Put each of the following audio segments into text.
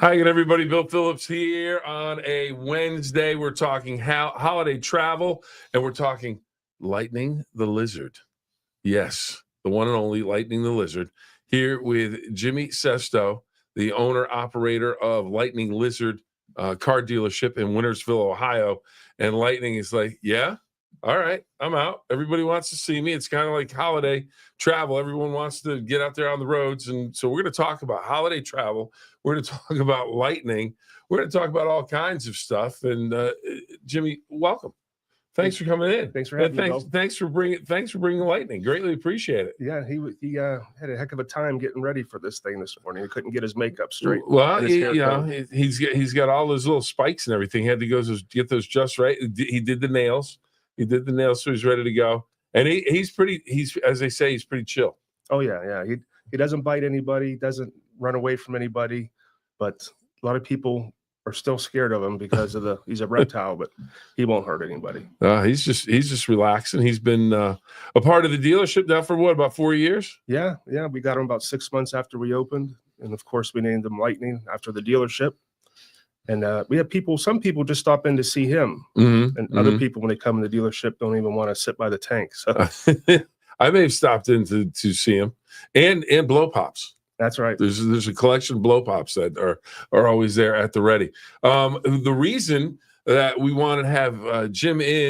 Hi again, everybody. Bill Phillips here on a Wednesday. We're talking holiday travel, and we're talking Lightning the Lizard. Yes, the one and only Lightning the Lizard. Here with Jimmy Sesto, the owner-operator of Lightning Lizard car dealership in Wintersville, Ohio. And Lightning is like, yeah, all right, I'm out. Everybody wants to see me. It's kind of like holiday travel. Everyone wants to get out there on the roads. And so we're going to talk about holiday travel. We're going to talk about Lightning. We're going to talk about all kinds of stuff. And Jimmy, welcome. Thanks for coming in. Thanks for having me. Thanks for bringing Lightning. Greatly appreciate it. Yeah, he had a heck of a time getting ready for this thing this morning. He couldn't get his makeup straight. Well, he's got all those little spikes and everything. He had to go get those just right. He did the nails. So he's ready to go. And he's as they say, he's pretty chill. Oh yeah. He doesn't bite anybody, doesn't run away from anybody, but a lot of people are still scared of him because he's a reptile, but he won't hurt anybody. He's just relaxing. He's been a part of the dealership now for about 4 years? Yeah. We got him about 6 months after we opened. And of course we named him Lightning after the dealership. And we have some people just stop in to see him. And other people, when they come in the dealership, don't even want to sit by the tank. So I may have stopped in to see him and blow pops. That's right. There's a collection of blow pops that are always there at the ready. The reason that we wanted to have Jimmy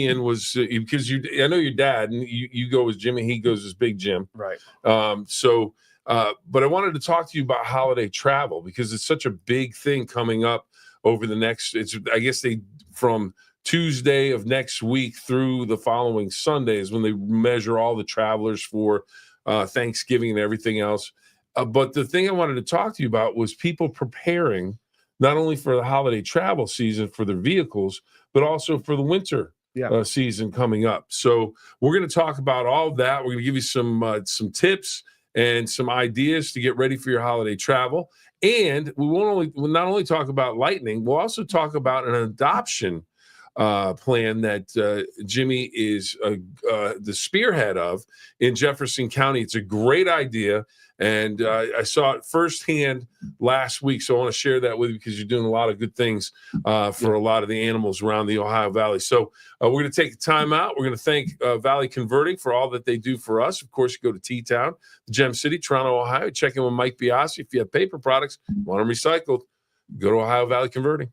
in was because I know your dad, and you go as Jimmy, he goes as Big Jim. Right. But I wanted to talk to you about holiday travel because it's such a big thing coming up over the next. From Tuesday of next week through the following Sunday is when they measure all the travelers for Thanksgiving and everything else. But the thing I wanted to talk to you about was people preparing not only for the holiday travel season for their vehicles, but also for the winter season coming up. So we're going to talk about all of that. We're going to give you some tips and some ideas to get ready for your holiday travel. And we'll not only talk about Lightning, we'll also talk about an adoption plan that Jimmy is the spearhead of in Jefferson County. It's a great idea, and I saw it firsthand last week, so I want to share that with you because you're doing a lot of good things for a lot of the animals around the Ohio Valley. So we're going to take time out. We're going to thank Valley Converting for all that they do for us. Of course, you go to T-Town, Gem City, Toronto, Ohio. Check in with Mike Biasi. If you have paper products, want them recycled, go to Ohio Valley Converting.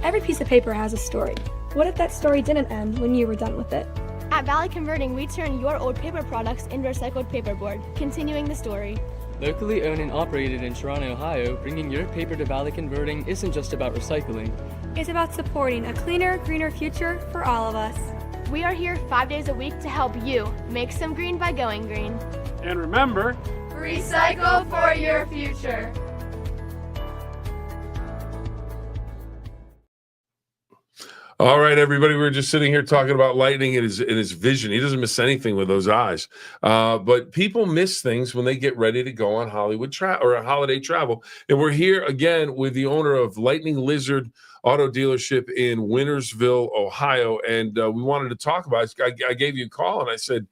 Every piece of paper has a story. What if that story didn't end when you were done with it? At Valley Converting, we turn your old paper products into recycled paperboard, continuing the story. Locally owned and operated in Toronto, Ohio, bringing your paper to Valley Converting isn't just about recycling. It's about supporting a cleaner, greener future for all of us. We are here 5 days a week to help you make some green by going green. And remember, recycle for your future. All right, everybody, we're just sitting here talking about Lightning and his vision. He doesn't miss anything with those eyes. But people miss things when they get ready to go on holiday travel. And we're here again with the owner of Lightning Lizard Auto Dealership in Wintersville, Ohio. And we wanted to talk about it. I gave you a call and I said,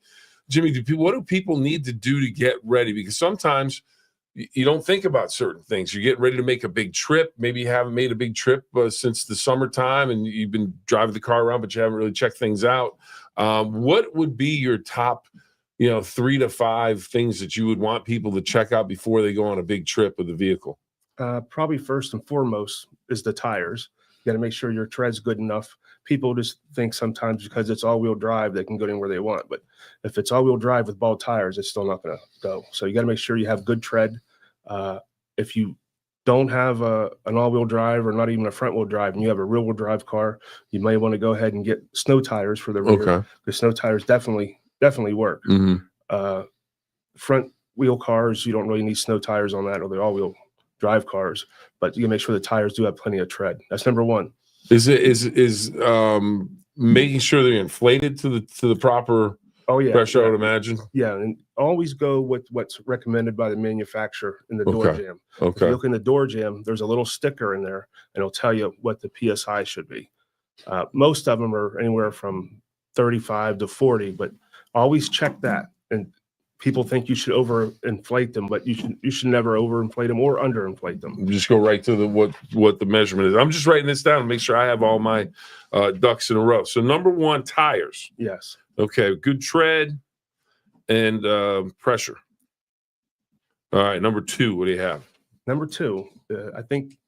Jimmy, what do people need to do to get ready? Because sometimes you don't think about certain things. You get ready to make a big trip. Maybe you haven't made a big trip since the summertime and you've been driving the car around, but you haven't really checked things out. What would be your top, 3 to 5 things that you would want people to check out before they go on a big trip with the vehicle? Probably first and foremost is the tires. You got to make sure your tread's good enough. People just think sometimes because it's all-wheel drive, they can go anywhere they want. But if it's all-wheel drive with ball tires, it's still not going to go. So you got to make sure you have good tread. If you don't have an all-wheel drive or not even a front-wheel drive and you have a rear-wheel drive car, you may want to go ahead and get snow tires for the rear. Okay. The snow tires definitely work. Front-wheel cars, you don't really need snow tires on that, or the all-wheel drive cars, but you can make sure the tires do have plenty of tread. That's number one. Is making sure they're inflated to the proper pressure, I would imagine? Yeah, and always go with what's recommended by the manufacturer in the door jamb. Okay. If you look in the door jamb, there's a little sticker in there, and it'll tell you what the PSI should be. Most of them are anywhere from 35 to 40, but always check that. And people think you should overinflate them, but you should never overinflate them or underinflate them. Just go right to the what the measurement is. I'm just writing this down to make sure I have all my ducks in a row. So number one, tires. Yes. Okay, good tread and pressure. All right, number two, what do you have? Number two, I think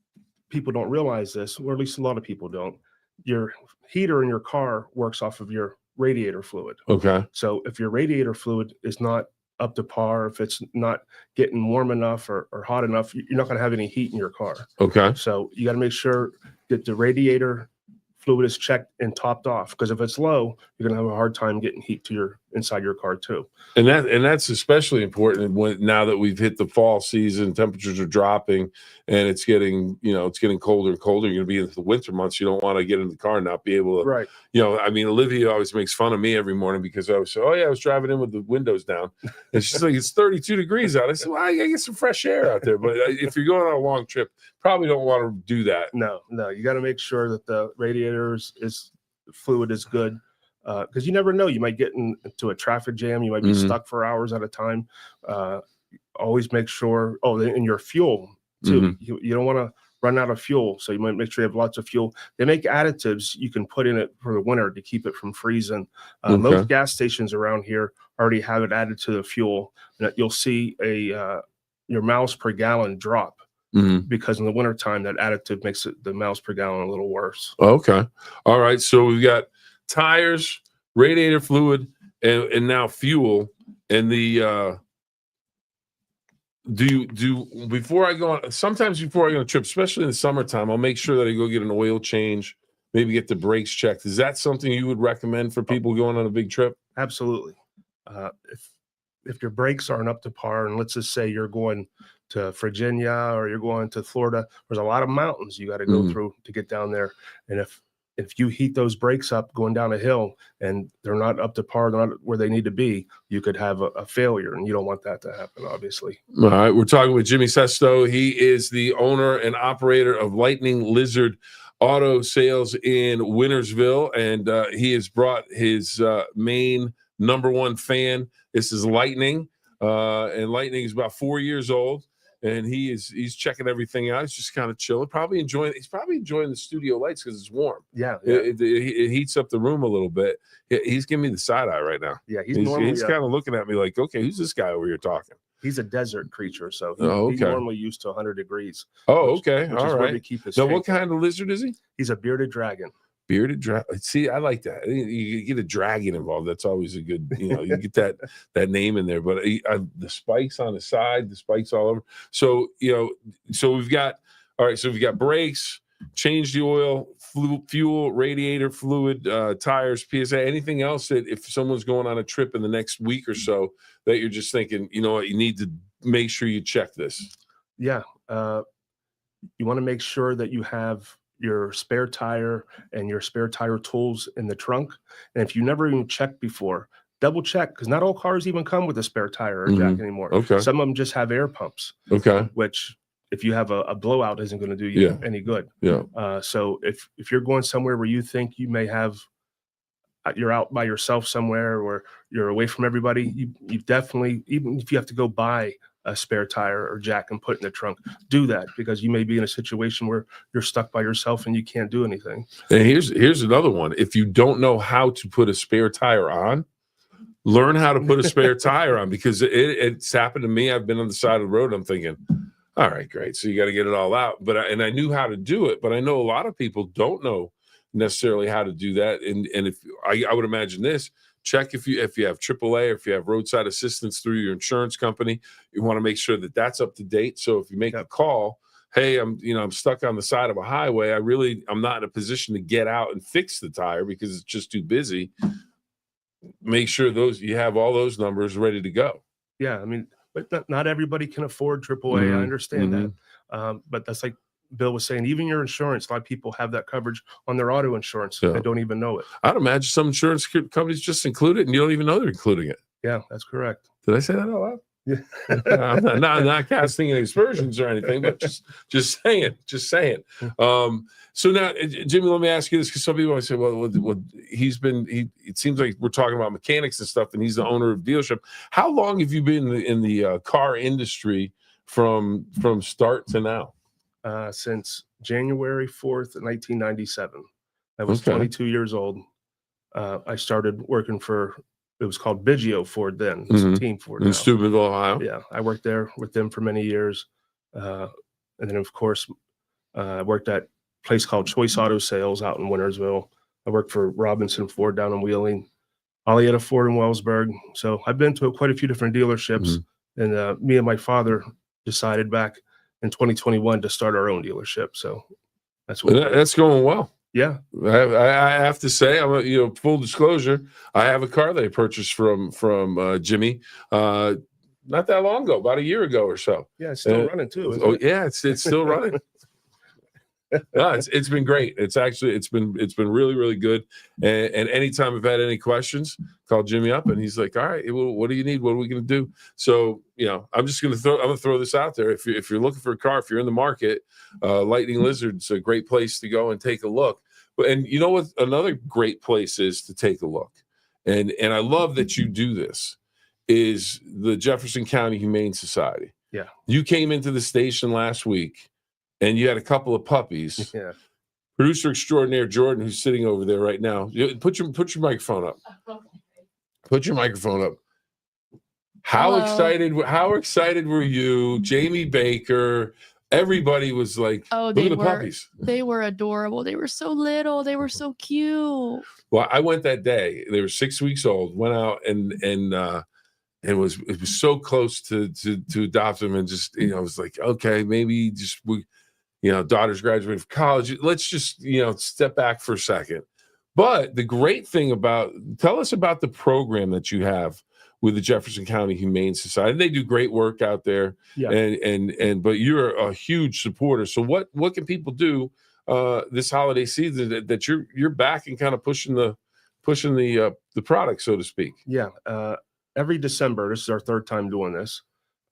people don't realize this, or at least a lot of people don't. Your heater in your car works off of your radiator fluid. Okay. So if your radiator fluid is not up to par, if it's not getting warm enough or hot enough, you're not going to have any heat in your car. Okay. So you got to make sure that the radiator fluid is checked and topped off, because if it's low, you're going to have a hard time getting heat to your inside your car too. And that's especially important now that we've hit the fall season, temperatures are dropping, and it's getting colder and colder. You're going to be into the winter months. You don't want to get in the car and not be able to, Right. I mean, Olivia always makes fun of me every morning because I was, I was driving in with the windows down, and she's like, it's 32 degrees out. I said, well, I gotta get some fresh air out there. But if you're going on a long trip, probably don't want to do that. No, you got to make sure that the radiators fluid is good. Because you never know, you might get into a traffic jam, you might be stuck for hours at a time. Always make sure. Oh, and your fuel too. You don't want to run out of fuel, so you might make sure you have lots of fuel. They make additives you can put in it for the winter to keep it from freezing. Most gas stations around here already have it added to the fuel, and you'll see your miles per gallon drop. Because in the wintertime, that additive makes the miles per gallon a little worse. Okay. All right. So we've got tires, radiator fluid, and now fuel. And before I go on a trip, especially in the summertime, I'll make sure that I go get an oil change, maybe get the brakes checked. Is that something you would recommend for people going on a big trip? Absolutely. If your brakes aren't up to par, and let's just say you're going to Virginia or you're going to Florida, there's a lot of mountains you got to go through to get down there. And if you heat those brakes up going down a hill and they're not up to par, they're not where they need to be, you could have a failure, and you don't want that to happen, obviously. All right. We're talking with Jimmy Sesto. He is the owner and operator of Lightning Lizard Auto Sales in Wintersville, and he has brought his main number one fan. This is Lightning, and Lightning is about 4 years old. And he's checking everything out. He's just kind of chilling, he's probably enjoying the studio lights because it's warm. Yeah. It heats up the room a little bit. He's giving me the side eye right now. Yeah, he's kind of looking at me like, okay, who's this guy over here talking? He's a desert creature, so he's normally used to 100 degrees. Oh, okay. Which all is where right. they keep his Now, shape. what kind of lizard is he? He's a bearded dragon. Bearded dragon. See, I like that. You get a dragon involved. That's always a good, you get that name in there. But the spikes on the side, the spikes all over. So, so we've got, all right, so we've got brakes, change the oil, fuel, radiator fluid, tires, PSA, anything else that if someone's going on a trip in the next week or so that you're just thinking, you know what, you need to make sure you check this. Yeah. You want to make sure that you have your spare tire and your spare tire tools in the trunk. And if you never even checked before, double check, because not all cars even come with a spare tire or jack anymore. Okay. Some of them just have air pumps. Okay. Which, if you have a blowout, isn't going to do you any good. Yeah. So if you're going somewhere where you think you may have, you're out by yourself somewhere or you're away from everybody, you definitely, even if you have to go buy a spare tire or jack and put in the trunk, do that, because you may be in a situation where you're stuck by yourself and you can't do anything. And here's another one. If you don't know how to put a spare tire on, learn how to put a spare tire on, because it's happened to me. I've been on the side of the road. I'm thinking, all right, great. So you got to get it all out. But I knew how to do it, but I know a lot of people don't know necessarily how to do that. And if I would imagine this, check if you have AAA or if you have roadside assistance through your insurance company. You want to make sure that that's up to date. So if you make a call, hey, I'm stuck on the side of a highway. I'm not in a position to get out and fix the tire because it's just too busy. Make sure you have all those numbers ready to go. Yeah, I mean, but not everybody can afford AAA. I understand that, but that's like Bill was saying, even your insurance, a lot of people have that coverage on their auto insurance. They don't even know it. I'd imagine some insurance companies just include it and you don't even know they're including it. Yeah, that's correct. Did I say that out loud? I'm not casting any aspersions or anything, but just saying. So now, Jimmy, let me ask you this, because some people always say, well, it seems like we're talking about mechanics and stuff, and he's the owner of a dealership. How long have you been in the car industry from start to now? Since January 4th, 1997. I was Okay. 22 years old. I started working for, it was called Biggio Ford then. It's Mhm. Team Ford In now. Steubenville, Ohio. Yeah, I worked there with them for many years. And then, of course, I worked at a place called Choice Auto Sales out in Wintersville. I worked for Robinson Ford down in Wheeling, Alietta Ford in Wellsburg. So I've been to quite a few different dealerships. And me and my father decided back in 2021 to start our own dealership. So that's what That's going well. Yeah. I have to say, full disclosure, I have a car that I purchased from Jimmy not that long ago, about a year ago or so. Yeah, it's still running too, isn't Oh it? yeah, it's still running. No, it's been great. It's been really, really good. And anytime I've had any questions, call Jimmy up and he's like, all right, well, what do you need? What are we going to do? So, I'm going to throw this out there. If you're looking for a car, if you're in the market, Lightning Lizard's a great place to go and take a look. And you know what? Another great place is to take a look. And I love that you do this, is the Jefferson County Humane Society. Yeah. You came into the station last week and you had a couple of puppies. Yeah. Producer extraordinaire Jordan, who's sitting over there right now, put your microphone up. Put your microphone up. How excited were you? Jamie Baker, everybody was like, look at the puppies. They were adorable. They were so little. They were so cute. Well, I went that day. They were 6 weeks old. Went out and it was so close to adopt them, and just I was like, okay, maybe just daughter's graduating from college. Let's just step back for a second. But the great thing tell us about the program that you have with the Jefferson County Humane Society. They do great work out there. Yeah. But you're a huge supporter. So what can people do this holiday season that you're back and kind of pushing the product, so to speak? Yeah. Every December, this is our third time doing this.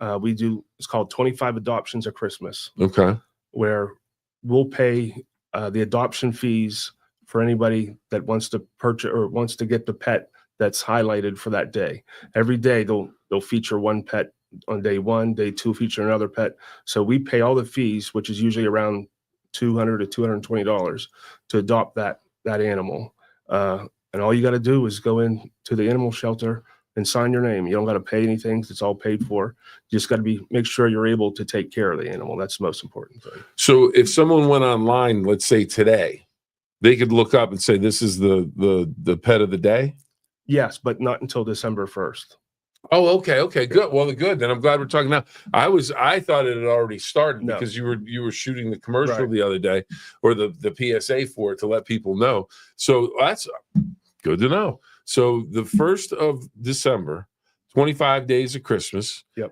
It's called 25 Adoptions of Christmas. Okay. Where we'll pay the adoption fees for anybody that wants to purchase or wants to get the pet that's highlighted for that day. Every day they'll feature one pet on day one, day two feature another pet. So we pay all the fees, which is usually around $200 to $220 to adopt that animal. And all you got to do is go in to the animal shelter and sign your name. You don't got to pay anything. It's all paid for. You just got to make sure you're able to take care of the animal. That's the most important thing. So if someone went online, let's say today, they could look up and say, this is the pet of the day? Yes, but not until December 1st. Oh, okay, good. Well, good. Then I'm glad we're talking now. I thought it had already started because you were shooting the commercial the other day, or the PSA for it, to let people know. So that's good to know. So the 1st of December, 25 days of Christmas. Yep.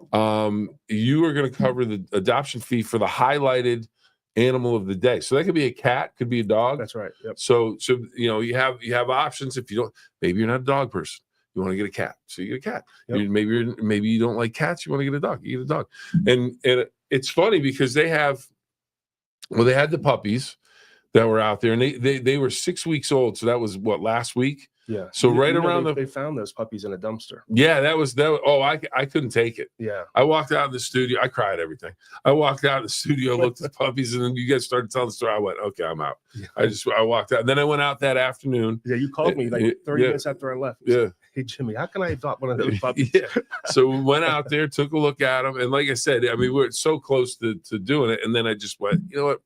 You are going to cover the adoption fee for the highlighted animal of the day. So that could be a cat, could be a dog. That's right. Yep. So you have options. If you don't, maybe you're not a dog person, you want to get a cat, so you get a cat. Yep. Maybe you don't like cats, you want to get a dog, you get a dog. And it's funny because they had the puppies that were out there, and they were 6 weeks old. So that was last week. Yeah. So they found those puppies in a dumpster. Yeah, that was. Oh, I couldn't take it. Yeah. I walked out of the studio. I cried everything. I walked out of the studio, looked at the puppies, and then you guys started telling the story. I went, okay, I'm out. Yeah. I walked out. Then I went out that afternoon. Yeah, you called me like 30 minutes after I left. Yeah. Hey, Jimmy, how can I adopt one of those puppies? Yeah. So we went out there, took a look at them, and like I said, we're so close to doing it. And then I just went, you know what?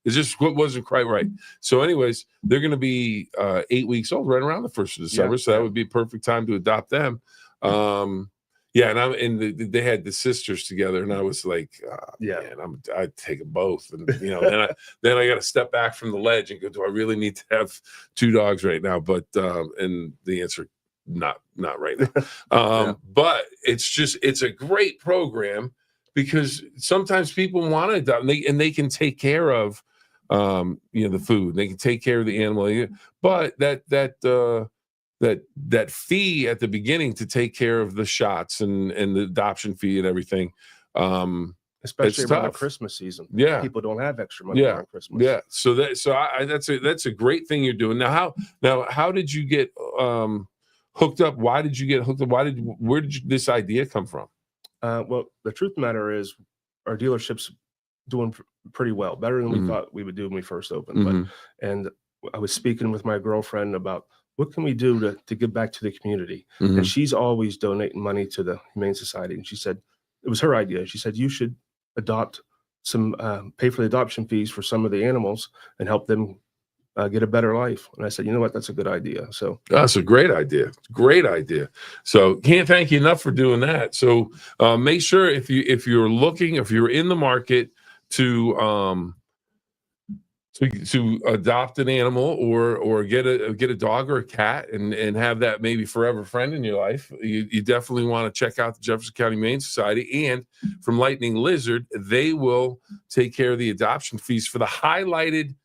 It just wasn't quite right. So anyways, they're going to be 8 weeks old right around the 1st of December. Yeah. So that would be a perfect time to adopt them. And they had the sisters together, and I was like, man, I'd take them both. And, then I got to step back from the ledge and go, do I really need to have 2 dogs right now? But, and the answer, not right now. But it's a great program, because sometimes people want to adopt, and they can take care of, the food, they can take care of the animal, but that that fee at the beginning to take care of the shots and the adoption fee and everything. Especially It's around the tough. Christmas season. Yeah. People don't have extra money Yeah. around Christmas. Yeah. So that's a great thing you're doing. Now how did you get hooked up? Why did you get hooked up? Where did this idea come from? Well, the truth of the matter is our dealership's doing pretty well, better than we thought we would do when we first opened. And I was speaking with my girlfriend about what can we do to give back to the community. And she's always donating money to the Humane Society. And she said, it was her idea. She said, you should adopt some, pay for the adoption fees for some of the animals and help them get a better life. And I said, you know what, that's a good idea. So that's a great idea. Great idea. So can't thank you enough for doing that. So make sure if you're in the market to adopt an animal or get a dog or a cat and have that maybe forever friend in your life, you definitely want to check out the Jefferson County Humane Society. And from Lightning Lizard, they will take care of the adoption fees for the highlighted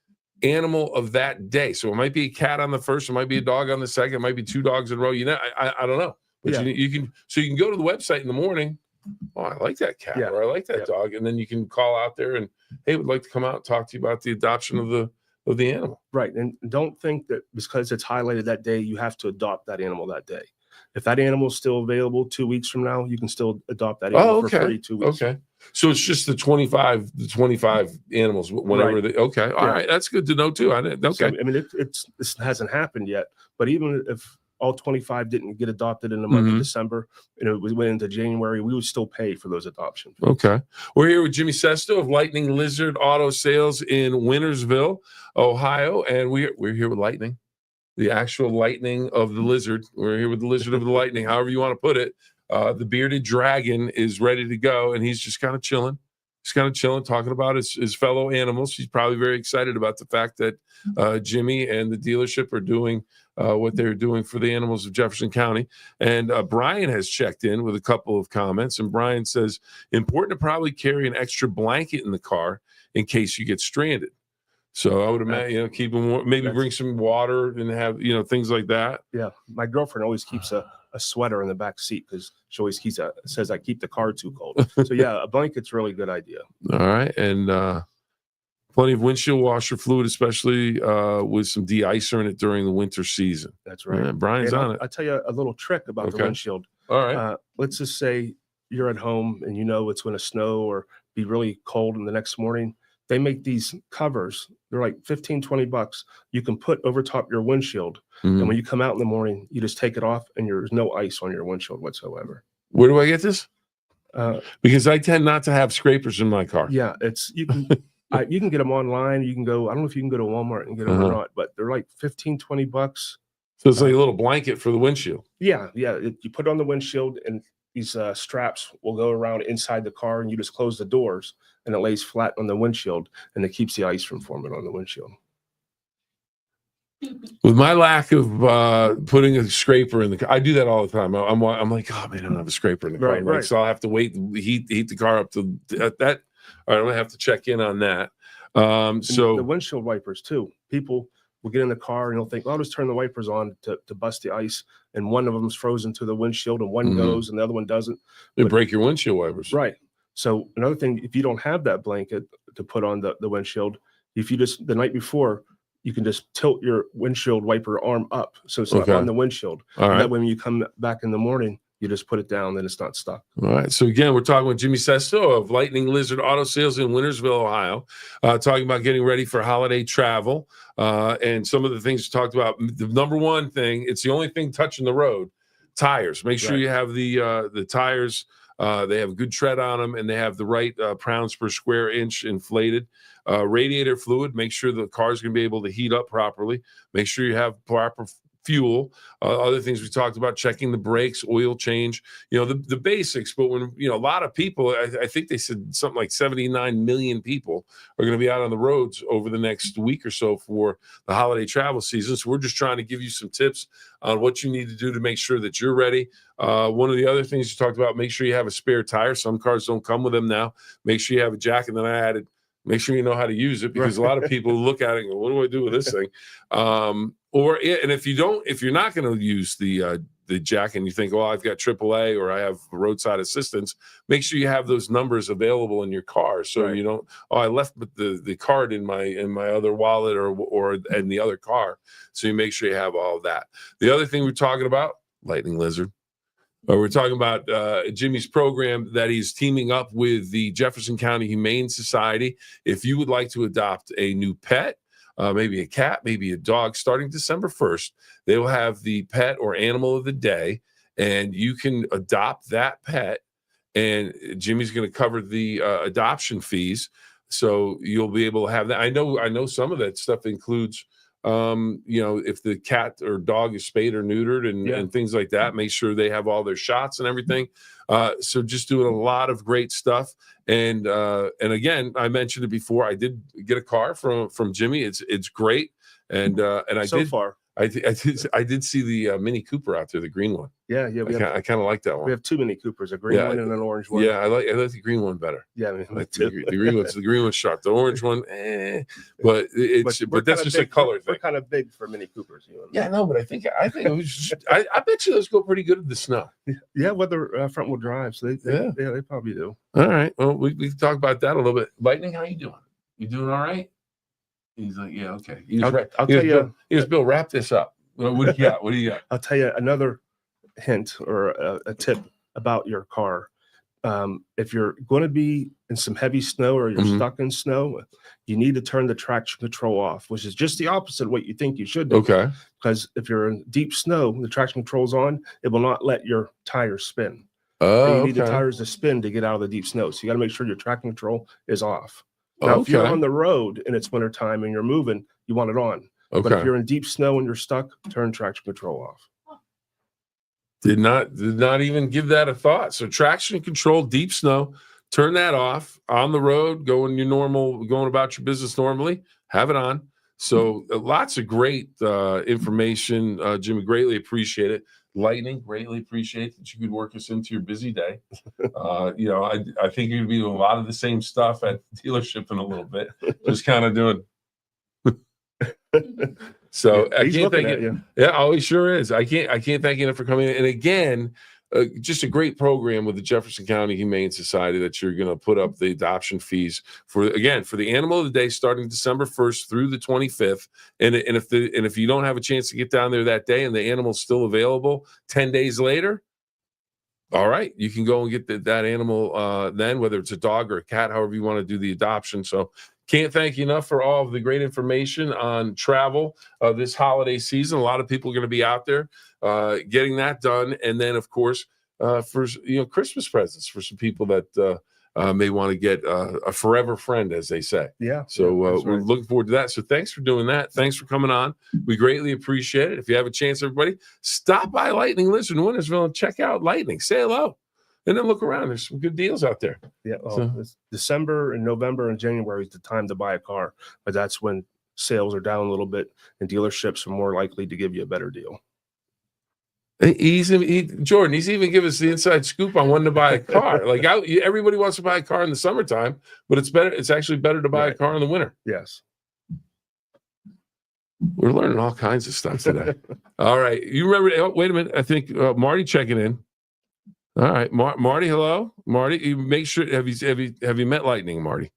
animal of that day. So it might be a cat on the first, it might be a dog on the second, it might be 2 dogs in a row. I don't know. But you can go to the website in the morning. Oh, I like that cat or I like that dog. And then you can call out there and, hey, would like to come out and talk to you about the adoption of the animal. Right. And don't think that because it's highlighted that day, you have to adopt that animal that day. If that animal is still available 2 weeks from now, you can still adopt that animal for free 2 weeks. Okay. So it's just the 25 animals whenever they, okay. All right. That's good to know too. I didn't, okay. So, I mean, this hasn't happened yet, but even if all 25 didn't get adopted in the month of December, we went into January, we would still pay for those adoptions. Okay. We're here with Jimmy Sesto of Lightning Lizard Auto Sales in Wintersville, Ohio. And we're here with Lightning, the actual lightning of the lizard. We're here with the lizard of the lightning, however you want to put it. The bearded dragon is ready to go, and he's just kind of chilling. He's kind of chilling, talking about his fellow animals. He's probably very excited about the fact that Jimmy and the dealership are doing what they're doing for the animals of Jefferson County. And Brian has checked in with a couple of comments. And Brian says, important to probably carry an extra blanket in the car in case you get stranded. So I would imagine, keep them warm, maybe bring some water and have, things like that. Yeah. My girlfriend always keeps a sweater in the back seat because she always says I keep the car too cold. So yeah, a blanket's really good idea. All right. And plenty of windshield washer fluid, especially with some de-icer in it during the winter season. That's right. Brian's on it. I'll tell you a little trick about the windshield. All right. Let's just say you're at home and it's going to snow or be really cold in the next morning. They make these covers. They're like $15-$20. You can put over top your windshield. And when you come out in the morning, you just take it off and there's no ice on your windshield whatsoever. Where do I get this? Because I tend not to have scrapers in my car. Yeah, you can get them online. You can go, I don't know if you can go to Walmart and get them or not, but they're like $15-$20. So it's like a little blanket for the windshield. Yeah. You put it on the windshield and these straps will go around inside the car and you just close the doors and it lays flat on the windshield and it keeps the ice from forming on the windshield. With my lack of putting a scraper in the car, I do that all the time. I'm like, oh man, I don't have a scraper in the car. Right. So I'll have to wait, heat the car up to that. All right, I'm gonna have to check in on that. So the windshield wipers too. People will get in the car and they'll think, well, I'll just turn the wipers on to bust the ice. And one of them is frozen to the windshield and one goes and the other one doesn't. They break your windshield wipers. Right. So another thing, if you don't have that blanket to put on the windshield, if you just the night before, you can just tilt your windshield wiper arm up so it's not on the windshield. All right. That way when you come back in the morning, you just put it down, then it's not stuck. All right. So again, we're talking with Jimmy Sesto of Lightning Lizard Auto Sales in Wintersville, Ohio, talking about getting ready for holiday travel and some of the things we talked about. The number one thing, it's the only thing touching the road, tires. Make sure you have the tires. They have good tread on them and they have the right pounds per square inch inflated. Radiator fluid, make sure the car's going to be able to heat up properly. Make sure you have proper fuel. Other things we talked about, checking the brakes, oil change, the basics. But when, a lot of people, I think they said something like 79 million people are going to be out on the roads over the next week or so for the holiday travel season. So we're just trying to give you some tips on what you need to do to make sure that you're ready. One of the other things you talked about, make sure you have a spare tire. Some cars don't come with them now. Make sure you have a jack. And then I added, make sure you know how to use it because a lot of people look at it and go, what do I do with this thing? and if you're not going to use the jack and you think, well, I've got AAA or I have roadside assistance, make sure you have those numbers available in your car. So Right. you don't, I left the card in my other wallet or in the other car. So you make sure you have all of that. The other thing we're talking about, lightning lizard. We're talking about Jimmy's program that he's teaming up with the Jefferson County Humane Society. If you would like to adopt a new pet, maybe a cat, maybe a dog, starting December 1st, they will have the pet or animal of the day, and you can adopt that pet, and Jimmy's going to cover the adoption fees. So you'll be able to have that. I know some of that stuff includes, if the cat or dog is spayed or neutered and things like that, make sure they have all their shots and everything. So just doing a lot of great stuff. And again, I mentioned it before. I did get a car from Jimmy. It's great. And I so far. I did see the Mini Cooper out there, the green one. Yeah. I kind of like that one. We have 2 Mini Coopers, a green one and an orange one. Yeah, I like the green one better. Yeah, I mean, the green one's sharp. The orange one, but that's just a color thing. We're kind of big for Mini Coopers. Yeah, no, but I think it was. I bet you those go pretty good in the snow. Yeah, whether front wheel drive, so they probably do. All right. Well, we can talk about that a little bit. Lightning, how you doing? You doing all right? He's like, yeah, okay. I'll tell you. Bill, wrap this up. What do you got? What do you got? I'll tell you another hint or a tip about your car. If you're going to be in some heavy snow or you're stuck in snow, you need to turn the traction control off, which is just the opposite of what you think you should do. Okay. Because if you're in deep snow, the traction control's on, it will not let your tires spin. Oh, you need the tires to spin to get out of the deep snow. So you got to make sure your traction control is off. Now, if you're on the road and it's wintertime and you're moving, you want it on. Okay. But if you're in deep snow and you're stuck, turn traction control off. Did not even give that a thought. So traction control, deep snow, turn that off. On the road, going about your business normally, have it on. So lots of great information. Jimmy, greatly appreciate it. Lightning, greatly appreciate that you could work us into your busy day. I think you're gonna be doing a lot of the same stuff at the dealership in a little bit, just kind of doing. So I can't thank you. Yeah, oh, he sure is. I can't thank you enough for coming in. And again, just a great program with the Jefferson County Humane Society that you're going to put up the adoption fees for the animal of the day starting December 1st through the 25th. And if you don't have a chance to get down there that day and the animal's still available 10 days later, all right, you can go and get that animal then, whether it's a dog or a cat, however you want to do the adoption. So can't thank you enough for all of the great information on travel this holiday season. A lot of people are going to be out there getting that done. And then, of course, for Christmas presents for some people that may want to get a forever friend, as they say. Yeah. So we're looking forward to that. So thanks for doing that. Thanks for coming on. We greatly appreciate it. If you have a chance, everybody, stop by Lightning Lizard in Wintersville and check out Lightning. Say hello. And then look around. There's some good deals out there. Yeah. It's December and November and January is the time to buy a car, but that's when sales are down a little bit and dealerships are more likely to give you a better deal. Jordan, he's even give us the inside scoop on when to buy a car. Like everybody wants to buy a car in the summertime, but it's actually better to buy a car in the winter. Yes. We're learning all kinds of stuff today. All right. You remember, wait a minute. I think Marty checking in. All right, Marty, hello, Marty. You make sure have you met Lightning, Marty?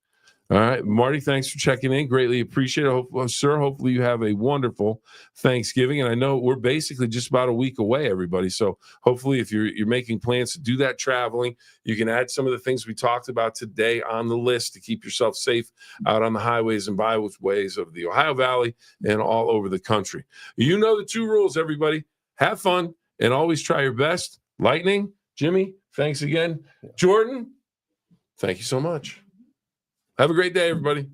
All right, Marty, thanks for checking in. Greatly appreciate it, sir. Hopefully, you have a wonderful Thanksgiving, and I know we're basically just about a week away, everybody. So hopefully, if you're making plans to do that traveling, you can add some of the things we talked about today on the list to keep yourself safe out on the highways and byways of the Ohio Valley and all over the country. You know the 2 rules, everybody: have fun and always try your best. Lightning. Jimmy, thanks again. Jordan, thank you so much. Have a great day, everybody.